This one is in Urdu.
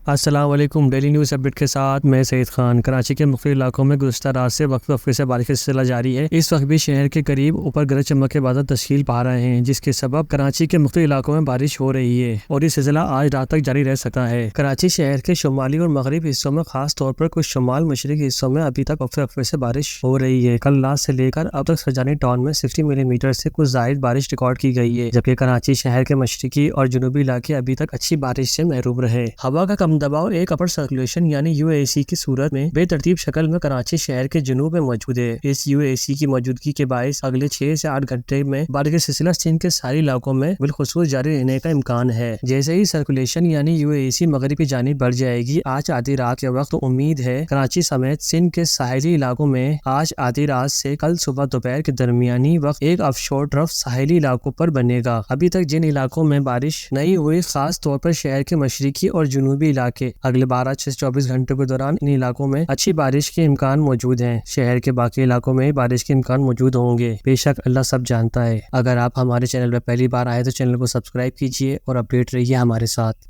السلام علیکم۔ ڈیلی نیوز اپڈیٹ کے ساتھ میں سعید خان۔ کراچی کے مختلف علاقوں میں گزشتہ رات سے وقفے وقفے سے بارش کا سلسلہ جاری ہے۔ اس وقت بھی شہر کے قریب اوپر گرج چمک کے بادل تشکیل پا رہے ہیں، جس کے سبب کراچی کے مختلف علاقوں میں بارش ہو رہی ہے اور یہ سلسلہ آج رات تک جاری رہ سکتا ہے۔ کراچی شہر کے شمالی اور مغربی حصوں میں، خاص طور پر کچھ شمال مشرقی حصوں میں ابھی تک وقفے وقفے سے بارش ہو رہی ہے۔ کل رات سے لے کر اب تک سرجانی ٹاؤن میں 60 ملی میٹر سے کچھ زائد بارش ریکارڈ کی گئی ہے، جبکہ کراچی شہر کے مشرقی اور جنوبی علاقے ابھی تک اچھی بارش سے محروم رہے۔ ہوا کا کم دباؤ ایک اپر سرکولیشن یعنی UAC کی صورت میں بے ترتیب شکل میں کراچی شہر کے جنوب میں موجود ہے۔ اس UAC کی موجودگی کے باعث اگلے 6 سے 8 گھنٹے میں بارش کا سلسلہ سندھ کے ساحلی علاقوں میں بالخصوص جاری رہنے کا امکان ہے۔ جیسے ہی سرکولیشن یعنی UAC مغربی جانب بڑھ جائے گی، آج آدھی رات کے وقت امید ہے کراچی سمیت سندھ کے ساحلی علاقوں میں آج آدھی رات سے کل صبح دوپہر کے درمیانی وقت ایک آف شور ٹرف ساحلی علاقوں پر بنے گا۔ ابھی تک جن علاقوں میں بارش نہیں ہوئی، خاص طور پر شہر کے مشرقی اور جنوبی علاقے، اگلے 12 سے 24 گھنٹوں کے دوران ان علاقوں میں اچھی بارش کے امکان موجود ہیں۔ شہر کے باقی علاقوں میں بارش کے امکان موجود ہوں گے۔ بے شک اللہ سب جانتا ہے۔ اگر آپ ہمارے چینل پر پہلی بار آئے تو چینل کو سبسکرائب کیجیے اور اپڈیٹ رہیے ہمارے ساتھ۔